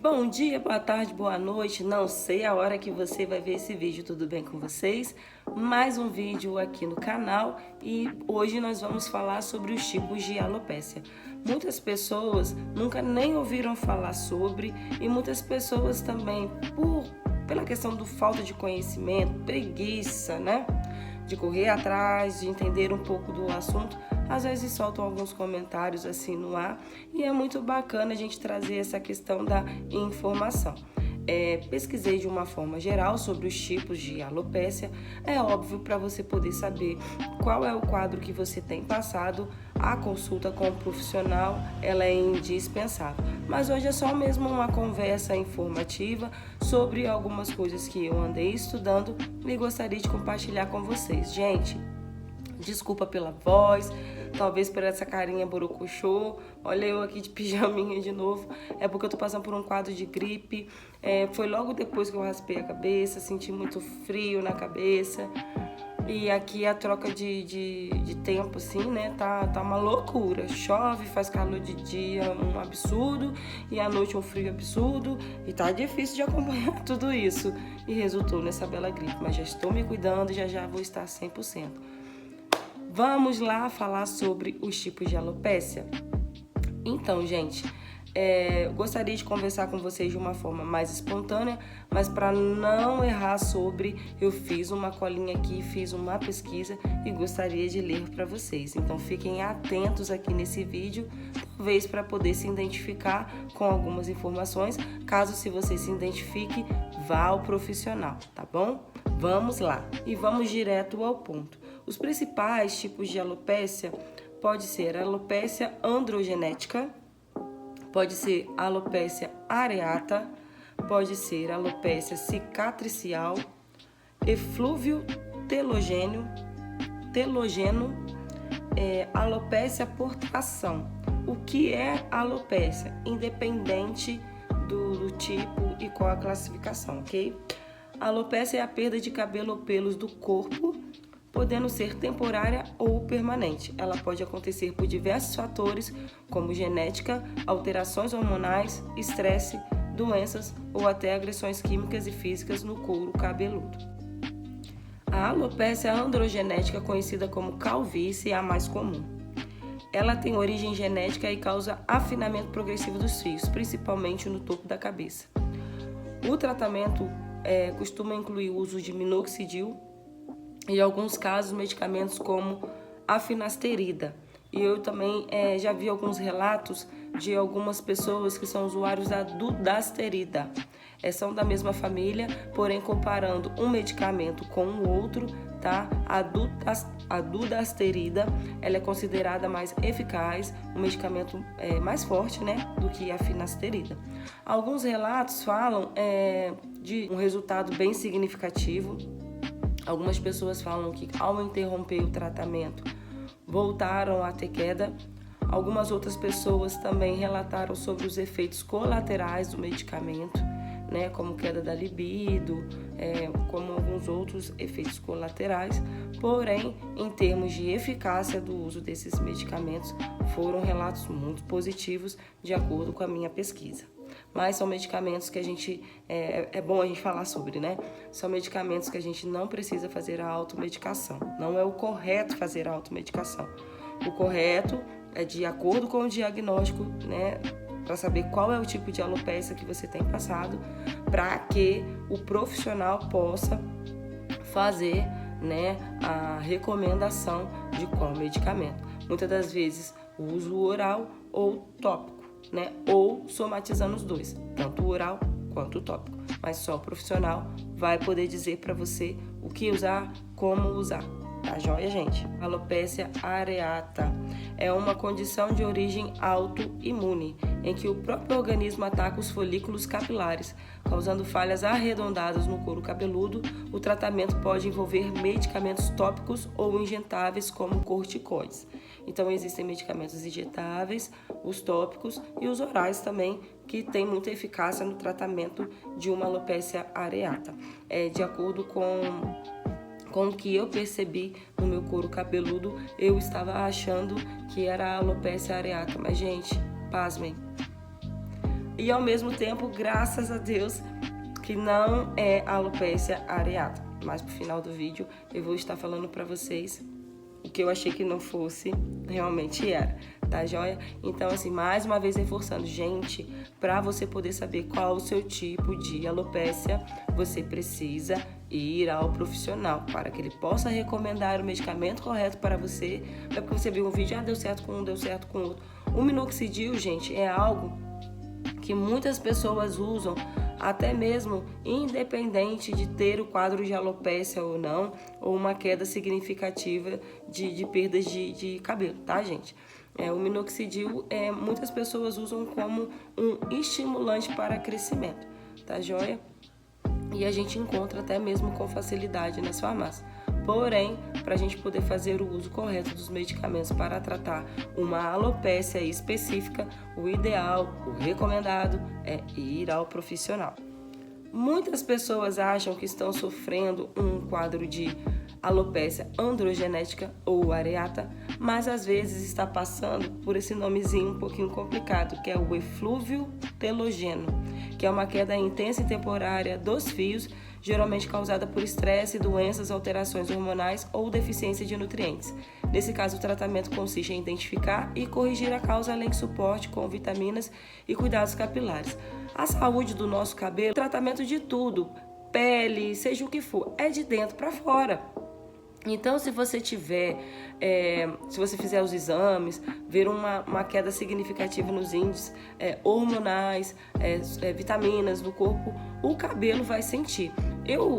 Bom dia, boa tarde, boa noite. Não sei a hora que você vai ver esse vídeo, tudo bem com vocês? Mais um vídeo aqui no canal e hoje nós vamos falar sobre os tipos de alopécia. Muitas pessoas nunca nem ouviram falar sobre e muitas pessoas também, pela questão do falta de conhecimento, preguiça, né? De correr atrás, de entender um pouco do assunto, às vezes soltam alguns comentários assim no ar e é muito bacana a gente trazer essa questão da informação. Pesquisei de uma forma geral sobre os tipos de alopécia. É óbvio, para você poder saber qual é o quadro que você tem passado, a consulta com o profissional ela é indispensável. Mas hoje é só mesmo uma conversa informativa sobre algumas coisas que eu andei estudando e gostaria de compartilhar com vocês. Gente, desculpa pela voz, talvez por essa carinha borocochô. Olha eu aqui de pijaminha de novo. É porque eu tô passando por um quadro de gripe. Foi logo depois que eu raspei a cabeça, senti muito frio na cabeça. E aqui a troca de tempo, assim, né, tá uma loucura. Chove, faz calor de dia, um absurdo, e à noite um frio absurdo. E tá difícil de acompanhar tudo isso. E resultou nessa bela gripe. Mas já estou me cuidando e já vou estar 100%. Vamos lá falar sobre os tipos de alopécia? Então, gente, gostaria de conversar com vocês de uma forma mais espontânea, mas para não errar sobre, eu fiz uma colinha aqui, fiz uma pesquisa e gostaria de ler para vocês. Então, fiquem atentos aqui nesse vídeo, talvez para poder se identificar com algumas informações. Caso se você se identifique, vá ao profissional, tá bom? Vamos lá e vamos direto ao ponto. Os principais tipos de alopécia pode ser alopécia androgenética, pode ser alopécia areata, pode ser alopécia cicatricial, eflúvio telogênio, alopécia por tração. O que é alopécia? Independente do tipo e qual a classificação, ok? A alopécia é a perda de cabelo ou pelos do corpo, podendo ser temporária ou permanente. Ela pode acontecer por diversos fatores, como genética, alterações hormonais, estresse, doenças ou até agressões químicas e físicas no couro cabeludo. A alopécia androgenética, conhecida como calvície, é a mais comum. Ela tem origem genética e causa afinamento progressivo dos fios, principalmente no topo da cabeça. O tratamento costuma incluir o uso de minoxidil e, em alguns casos, medicamentos como a finasterida. E eu também já vi alguns relatos de algumas pessoas que são usuários da dudasterida. São da mesma família, porém comparando um medicamento com o outro, tá? A dudasterida, ela é considerada mais eficaz, um medicamento mais forte, né, do que a finasterida. Alguns relatos falam de um resultado bem significativo. Algumas pessoas falam que ao interromper o tratamento voltaram a ter queda. Algumas outras pessoas também relataram sobre os efeitos colaterais do medicamento, né, como queda da libido, como alguns outros efeitos colaterais. Porém, em termos de eficácia do uso desses medicamentos, foram relatos muito positivos de acordo com a minha pesquisa. Mas são medicamentos que a gente, é bom a gente falar sobre, né? São medicamentos que a gente não precisa fazer a automedicação. Não é o correto fazer a automedicação. O correto é de acordo com o diagnóstico, né? Para saber qual é o tipo de alopécia que você tem passado, para que o profissional possa fazer, né, a recomendação de qual medicamento. Muitas das vezes o uso oral ou tópico, né, ou somatizando os dois, tanto o oral quanto o tópico. Mas só o profissional vai poder dizer para você o que usar, como usar. Tá joia, gente? Alopécia areata é uma condição de origem autoimune, em que o próprio organismo ataca os folículos capilares, causando falhas arredondadas no couro cabeludo. O tratamento pode envolver medicamentos tópicos ou injetáveis, como corticoides. Então, existem medicamentos injetáveis, os tópicos e os orais também, que têm muita eficácia no tratamento de uma alopécia areata. De acordo com o que eu percebi no meu couro cabeludo, eu estava achando que era a alopécia areata. Mas, gente, pasmem, e ao mesmo tempo, graças a Deus, que não é alopecia areata. Mas pro final do vídeo eu vou estar falando para vocês o que eu achei que não fosse, realmente era, tá joia? Então, assim, mais uma vez reforçando, gente, para você poder saber qual o seu tipo de alopecia, você precisa ir ao profissional para que ele possa recomendar o medicamento correto para você. Não é porque você viu um vídeo, deu certo com um, deu certo com o outro. O minoxidil, gente, é algo que muitas pessoas usam, até mesmo independente de ter o quadro de alopecia ou não, ou uma queda significativa de perdas de cabelo, tá, gente? O minoxidil, muitas pessoas usam como um estimulante para crescimento, tá joia? E a gente encontra até mesmo com facilidade nas farmácias. Porém, para a gente poder fazer o uso correto dos medicamentos para tratar uma alopecia específica, o ideal, o recomendado é ir ao profissional. Muitas pessoas acham que estão sofrendo um quadro de alopecia androgenética ou areata, mas às vezes está passando por esse nomezinho um pouquinho complicado, que é o eflúvio telogeno, que é uma queda intensa e temporária dos fios, geralmente causada por estresse, doenças, alterações hormonais ou deficiência de nutrientes. Nesse caso, o tratamento consiste em identificar e corrigir a causa, além de suporte com vitaminas e cuidados capilares. A saúde do nosso cabelo, tratamento de tudo, pele, seja o que for, é de dentro para fora. Então, se você fizer os exames, ver uma queda significativa nos índices hormonais, vitaminas do corpo, o cabelo vai sentir.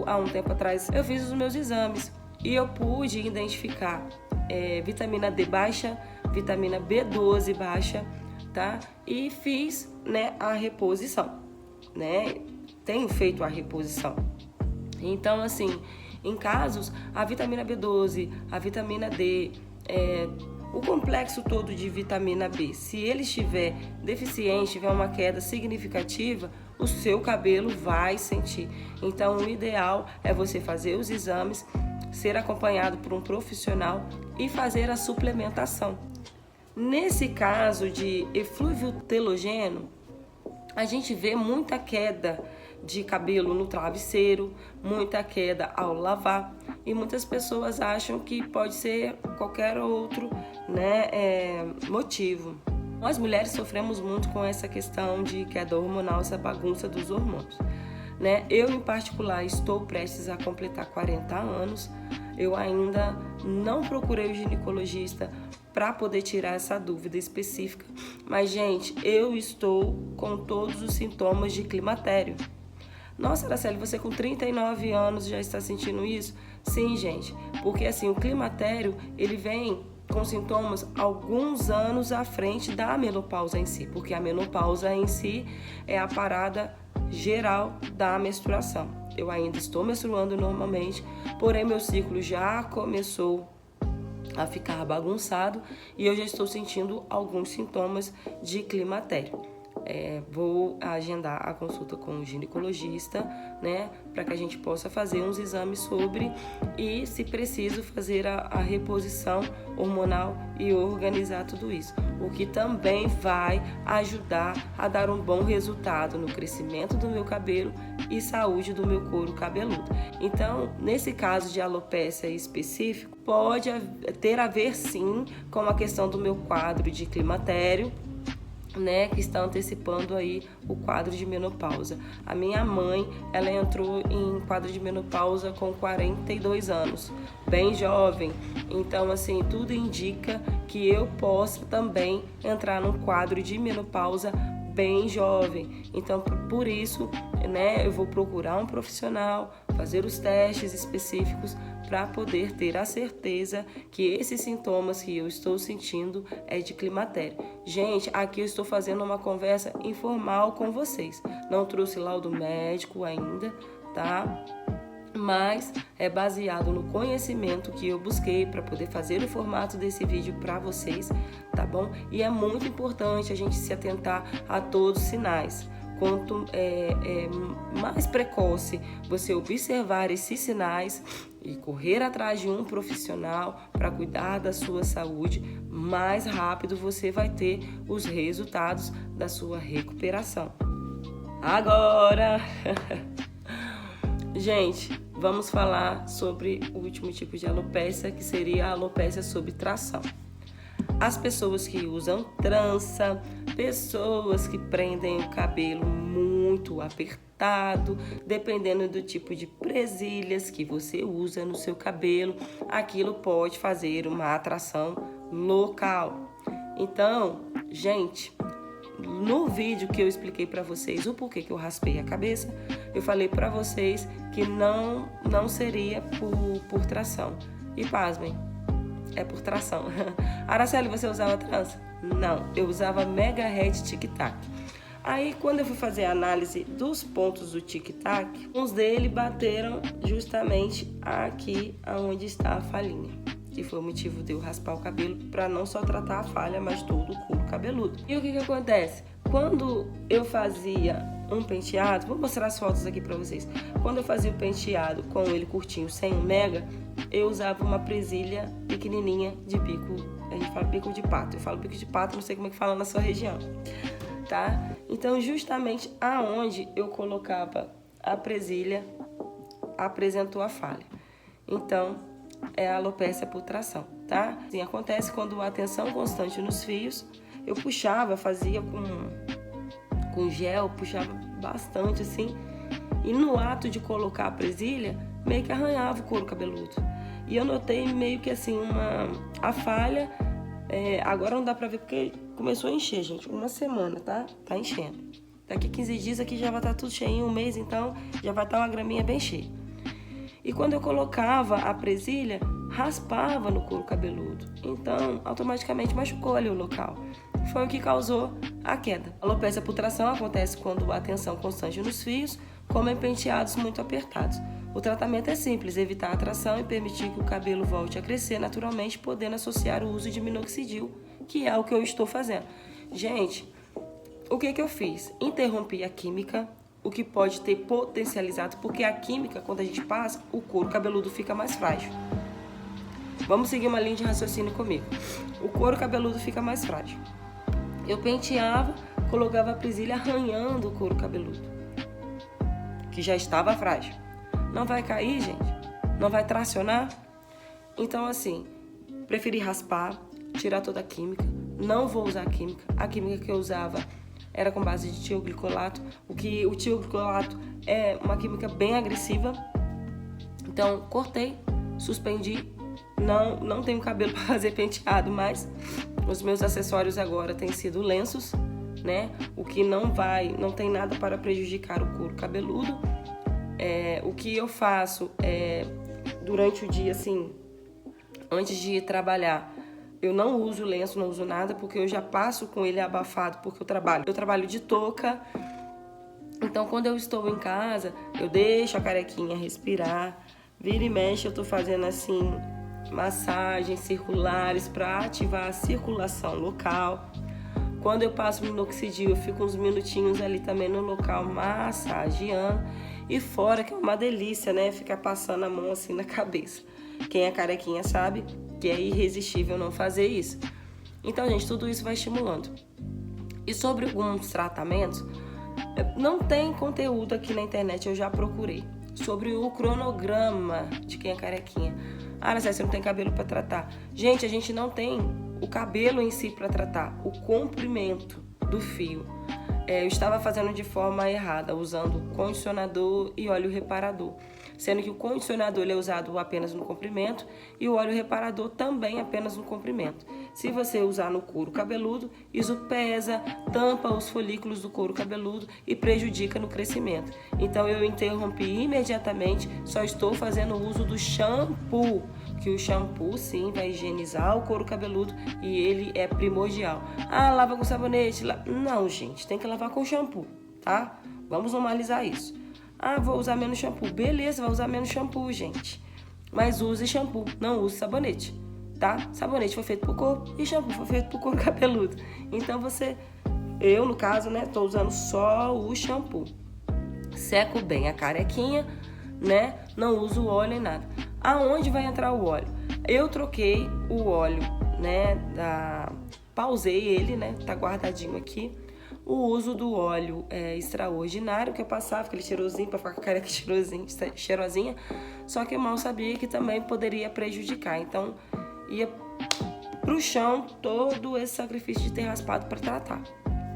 Há um tempo atrás, eu fiz os meus exames e eu pude identificar vitamina D baixa, vitamina B12 baixa, tá? E fiz, a reposição, Tenho feito a reposição. Então, assim, em casos, a vitamina B12, a vitamina D, o complexo todo de vitamina B, se ele estiver deficiente, tiver uma queda significativa, o seu cabelo vai sentir. Então, o ideal é você fazer os exames, ser acompanhado por um profissional e fazer a suplementação. Nesse caso de eflúvio telogeno, a gente vê muita queda de cabelo no travesseiro, muita queda ao lavar, e muitas pessoas acham que pode ser qualquer outro motivo. Nós mulheres sofremos muito com essa questão de queda hormonal, essa bagunça dos hormônios. Eu, em particular, estou prestes a completar 40 anos, eu ainda não procurei o ginecologista para poder tirar essa dúvida específica, mas, gente, eu estou com todos os sintomas de climatério. Nossa, Araceli, você com 39 anos já está sentindo isso? Sim, gente, porque assim, o climatério, ele vem com sintomas alguns anos à frente da menopausa em si, porque a menopausa em si é a parada geral da menstruação. Eu ainda estou menstruando normalmente, porém meu ciclo já começou a ficar bagunçado e eu já estou sentindo alguns sintomas de climatério. Vou agendar a consulta com o ginecologista, para que a gente possa fazer uns exames sobre e, se preciso, fazer a reposição hormonal e organizar tudo isso, o que também vai ajudar a dar um bom resultado no crescimento do meu cabelo e saúde do meu couro cabeludo. Então, nesse caso de alopecia específico, pode ter a ver sim com a questão do meu quadro de climatério, que está antecipando aí o quadro de menopausa. A minha mãe, ela entrou em quadro de menopausa com 42 anos, bem jovem. Então, assim, tudo indica que eu possa também entrar num quadro de menopausa bem jovem. Então, por isso, eu vou procurar um profissional, fazer os testes específicos para poder ter a certeza que esses sintomas que eu estou sentindo é de climatério. Gente, aqui eu estou fazendo uma conversa informal com vocês. Não trouxe laudo médico ainda, tá? Mas é baseado no conhecimento que eu busquei para poder fazer o formato desse vídeo para vocês, tá bom? E é muito importante a gente se atentar a todos os sinais. Quanto mais precoce você observar esses sinais e correr atrás de um profissional para cuidar da sua saúde, mais rápido você vai ter os resultados da sua recuperação. Agora, gente, vamos falar sobre o último tipo de alopécia, que seria a alopécia sob tração. As pessoas que usam trança, pessoas que prendem o cabelo muito apertado, dependendo do tipo de presilhas que você usa no seu cabelo, aquilo pode fazer uma atração local. Então, gente, no vídeo que eu expliquei para vocês o porquê que eu raspei a cabeça, eu falei para vocês que não seria por tração. E pasmem, é por tração. Araceli, você usava trança? Não, eu usava Mega Head Tic Tac. Aí, quando eu fui fazer a análise dos pontos do Tic Tac, uns dele bateram justamente aqui onde está a falhinha. Que foi o motivo de eu raspar o cabelo para não só tratar a falha, mas todo o couro cabeludo. E o que acontece? Quando eu fazia um penteado, vou mostrar as fotos aqui para vocês. Quando eu fazia o penteado com ele curtinho, sem o mega, eu usava uma presilha pequenininha de bico. A gente fala bico de pato. Eu falo bico de pato, não sei como é que fala na sua região, tá? Então, justamente aonde eu colocava a presilha, apresentou a falha. Então, é a alopécia por tração, tá? Assim, acontece quando a tensão constante nos fios, eu puxava, fazia com gel, puxava bastante assim, e no ato de colocar a presilha, meio que arranhava o couro cabeludo. E eu notei meio que assim, a falha, agora não dá pra ver porque começou a encher, gente, uma semana, tá? Tá enchendo. Daqui 15 dias aqui já vai estar tudo cheio, um mês então já vai estar uma graminha bem cheia. E quando eu colocava a presilha, raspava no couro cabeludo. Então, automaticamente machucou ali o local. Foi o que causou a queda. A alopécia por tração acontece quando há tensão constante nos fios, como em penteados muito apertados. O tratamento é simples, evitar a tração e permitir que o cabelo volte a crescer naturalmente, podendo associar o uso de minoxidil, que é o que eu estou fazendo. Gente, o que eu fiz? Interrompi a química, o que pode ter potencializado, porque a química, quando a gente passa, o couro cabeludo fica mais frágil. Vamos seguir uma linha de raciocínio comigo. O couro cabeludo fica mais frágil. Eu penteava, colocava a presilha arranhando o couro cabeludo, que já estava frágil. Não vai cair, gente? Não vai tracionar? Então, assim, preferi raspar, tirar toda a química. Não vou usar química. A química que eu usava era com base de tioglicolato. O tioglicolato é uma química bem agressiva. Então, cortei, suspendi. Não tenho cabelo para fazer penteado, mas os meus acessórios agora têm sido lenços, né? O que não tem nada para prejudicar o couro cabeludo. O que eu faço durante o dia, assim, antes de ir trabalhar, eu não uso lenço, não uso nada, porque eu já passo com ele abafado, porque eu trabalho de touca. Então, quando eu estou em casa, eu deixo a carequinha respirar, vira e mexe, eu tô fazendo assim, massagens circulares para ativar a circulação local. Quando eu passo minoxidil, eu fico uns minutinhos ali também no local massageando. E fora que é uma delícia, né? Ficar passando a mão assim na cabeça. Quem é carequinha sabe que é irresistível não fazer isso. Então, gente, tudo isso vai estimulando. E sobre alguns tratamentos, não tem conteúdo aqui na internet, eu já procurei. Sobre o cronograma de quem é carequinha. Ah, você não tem cabelo para tratar. Gente, a gente não tem o cabelo em si para tratar, o comprimento do fio. Eu estava fazendo de forma errada, usando condicionador e óleo reparador. Sendo que o condicionador ele é usado apenas no comprimento e o óleo reparador também apenas no comprimento. Se você usar no couro cabeludo, isso pesa, tampa os folículos do couro cabeludo e prejudica no crescimento. Então eu interrompi imediatamente, só estou fazendo uso do shampoo, que o shampoo sim vai higienizar o couro cabeludo e ele é primordial. Ah, lava com sabonete? Não, gente, tem que lavar com shampoo, tá? Vamos normalizar isso. Ah, vou usar menos shampoo. Beleza, vai usar menos shampoo, gente. Mas use shampoo, não use sabonete, tá? Sabonete foi feito pro corpo e shampoo foi feito pro couro cabeludo. Então eu no caso, né, tô usando só o shampoo. Seco bem a carequinha, né? Não uso óleo nem nada. Aonde vai entrar o óleo? Eu troquei o óleo, né, pausei ele, né? Tá guardadinho aqui. o uso do óleo extraordinário, que eu passava aquele cheirosinho para ficar com a careca cheirosinha, só que eu mal sabia que também poderia prejudicar. Então, ia pro chão todo esse sacrifício de ter raspado para tratar.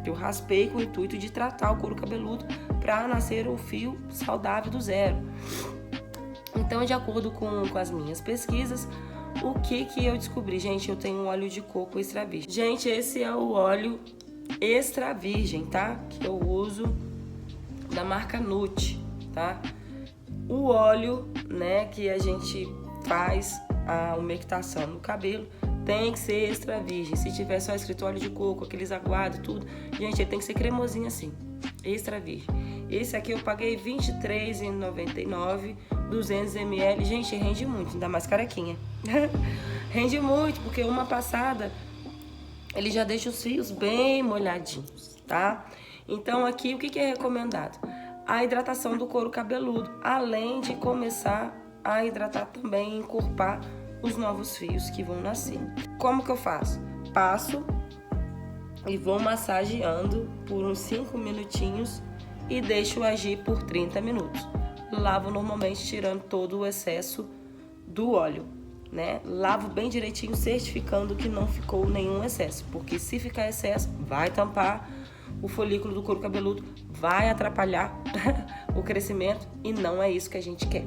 Eu raspei com o intuito de tratar o couro cabeludo para nascer um fio saudável do zero. Então, de acordo com as minhas pesquisas, o que eu descobri? Gente, eu tenho um óleo de coco extra virgem. Gente, esse é o óleo extra virgem, tá? Que eu uso da marca Nut, tá? O óleo, né, que a gente faz a umectação no cabelo tem que ser extra virgem. Se tiver só escrito óleo de coco, aqueles aguados, tudo, gente, ele tem que ser cremosinho assim, extra virgem. Esse aqui eu paguei R$ 23,99, 200 ml. Gente, rende muito, ainda mais carequinha. Rende muito, porque uma passada ele já deixa os fios bem molhadinhos, tá? Então aqui o que é recomendado? A hidratação do couro cabeludo, além de começar a hidratar também e encorpar os novos fios que vão nascer. Como que eu faço? Passo e vou massageando por uns 5 minutinhos e deixo agir por 30 minutos. Lavo normalmente tirando todo o excesso do óleo, né? Lavo bem direitinho, certificando que não ficou nenhum excesso, porque se ficar excesso, vai tampar o folículo do couro cabeludo, vai atrapalhar o crescimento e não é isso que a gente quer.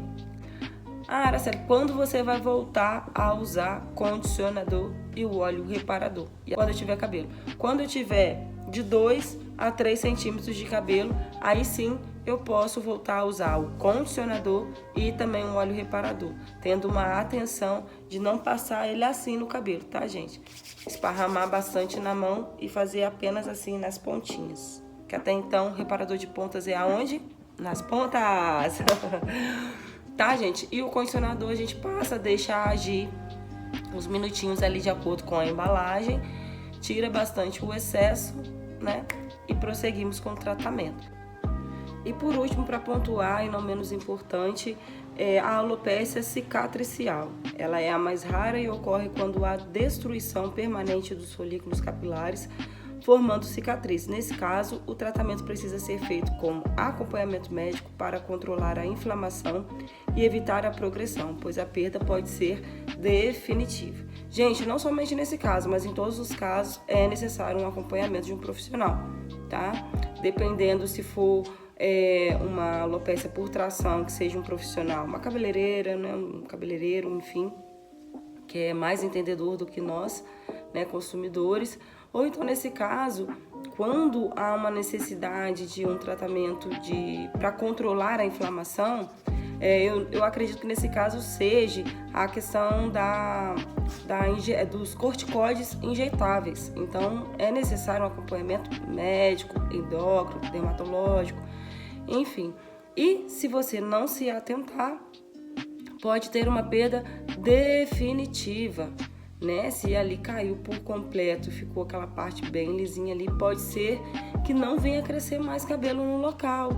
Ah, Araceli, quando você vai voltar a usar condicionador e o óleo reparador? Quando eu tiver cabelo. Quando eu tiver de 2 a 3 centímetros de cabelo, aí sim eu posso voltar a usar o condicionador e também o óleo reparador, tendo uma atenção de não passar ele assim no cabelo, tá, gente? Esparramar bastante na mão e fazer apenas assim nas pontinhas. Que até então, o reparador de pontas é aonde? Nas pontas! Tá, gente? E o condicionador a gente passa, deixa agir uns minutinhos ali de acordo com a embalagem, tira bastante o excesso, né? E prosseguimos com o tratamento. E por último, para pontuar e não menos importante, é a alopécia cicatricial. Ela é a mais rara e ocorre quando há destruição permanente dos folículos capilares, formando cicatriz. Nesse caso, o tratamento precisa ser feito com acompanhamento médico para controlar a inflamação e evitar a progressão, pois a perda pode ser definitiva. Gente, não somente nesse caso, mas em todos os casos é necessário um acompanhamento de um profissional, tá? Dependendo se for uma alopécia por tração, que seja um profissional, uma cabeleireira, né, um cabeleireiro, enfim, que é mais entendedor do que nós, né, consumidores. Ou então, nesse caso, quando há uma necessidade de um tratamento para controlar a inflamação, eu acredito que nesse caso seja a questão dos corticoides injetáveis. Então, é necessário um acompanhamento médico, endócrino, dermatológico, enfim. E se você não se atentar, pode ter uma perda definitiva, né? Se ali caiu por completo, ficou aquela parte bem lisinha ali, pode ser que não venha crescer mais cabelo no local.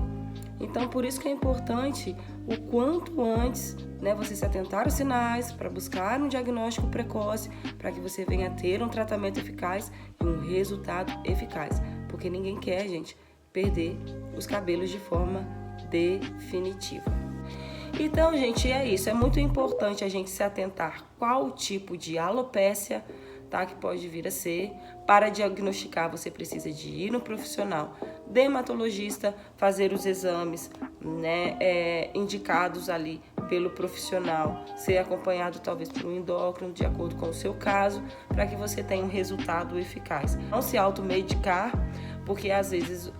Então, por isso que é importante o quanto antes, né, você se atentar aos sinais para buscar um diagnóstico precoce, para que você venha ter um tratamento eficaz e um resultado eficaz. Porque ninguém quer, gente, perder os cabelos de forma definitiva. Então, gente, é isso. É muito importante a gente se atentar qual tipo de alopécia, tá, que pode vir a ser. Para diagnosticar, você precisa de ir no profissional dermatologista, fazer os exames, né, indicados ali pelo profissional, ser acompanhado talvez por um endócrino, de acordo com o seu caso, para que você tenha um resultado eficaz. Não se automedicar, porque às vezes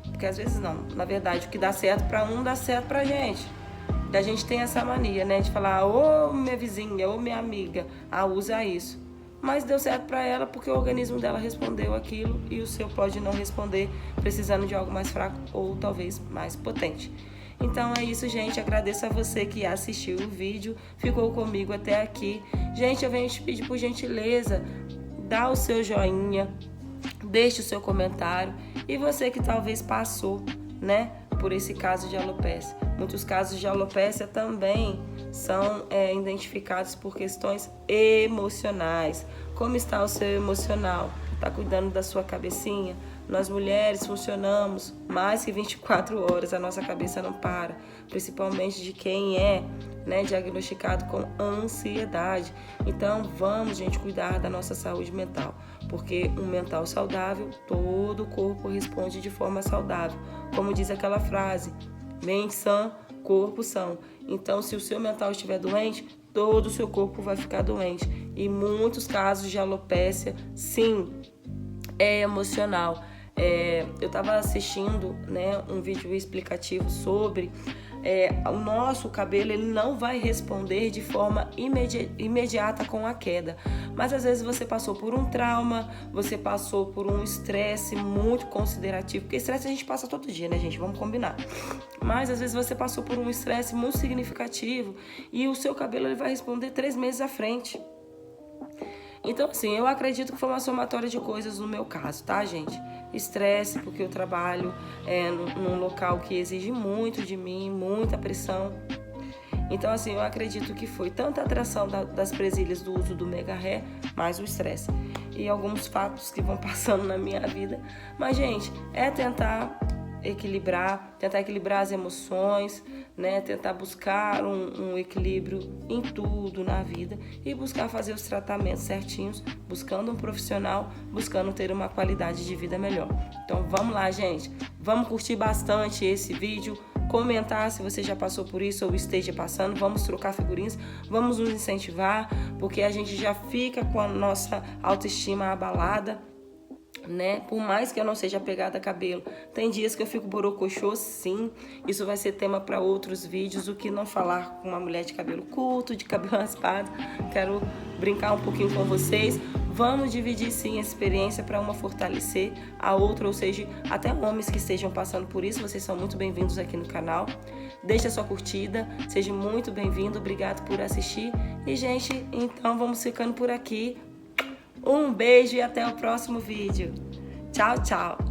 não, na verdade, o que dá certo para um, dá certo pra gente. A gente tem essa mania, né, de falar, ô minha vizinha, ô minha amiga, usa isso. Mas deu certo para ela porque o organismo dela respondeu aquilo e o seu pode não responder, precisando de algo mais fraco ou talvez mais potente. Então é isso, gente. Agradeço a você que assistiu o vídeo, ficou comigo até aqui. Gente, eu venho te pedir por gentileza, dá o seu joinha, deixe o seu comentário. E você que talvez passou, né, por esse caso de alopécia. Muitos casos de alopécia também são identificados por questões emocionais. Como está o seu emocional? Está cuidando da sua cabecinha? Nós mulheres funcionamos mais que 24 horas, a nossa cabeça não para, principalmente de quem é, né, diagnosticado com ansiedade. Então vamos, gente, cuidar da nossa saúde mental, porque um mental saudável, todo o corpo responde de forma saudável. Como diz aquela frase, mente sã, corpo são. Então, se o seu mental estiver doente, todo o seu corpo vai ficar doente. E muitos casos de alopécia, sim, é emocional. Eu estava assistindo, né, um vídeo explicativo sobre o nosso cabelo, ele não vai responder de forma imediata com a queda. Mas às vezes você passou por um trauma, você passou por um estresse muito considerativo, porque estresse a gente passa todo dia, né, gente? Vamos combinar. Mas às vezes você passou por um estresse muito significativo e o seu cabelo ele vai responder 3 meses à frente. Então, assim, eu acredito que foi uma somatória de coisas no meu caso, tá, gente? Estresse, porque eu trabalho num local que exige muito de mim, muita pressão. Então, assim, eu acredito que foi tanta a atração das presilhas do uso do Mega Hair, mais o estresse. E alguns fatos que vão passando na minha vida. Mas, gente, é tentar equilibrar as emoções, né? Tentar buscar um equilíbrio em tudo na vida e buscar fazer os tratamentos certinhos, buscando um profissional, buscando ter uma qualidade de vida melhor. Então vamos lá, gente, vamos curtir bastante esse vídeo, comentar se você já passou por isso ou esteja passando, vamos trocar figurinhas, vamos nos incentivar, porque a gente já fica com a nossa autoestima abalada, né? Por mais que eu não seja apegada a cabelo, tem dias que eu fico borocochô, sim. Isso vai ser tema para outros vídeos, o que não falar com uma mulher de cabelo curto, de cabelo raspado. Quero brincar um pouquinho com vocês. Vamos dividir sim a experiência para uma fortalecer a outra, ou seja, até homens que estejam passando por isso, vocês são muito bem-vindos aqui no canal. Deixe a sua curtida, seja muito bem-vindo, obrigado por assistir. E, gente, então vamos ficando por aqui. Um beijo e até o próximo vídeo. Tchau, tchau.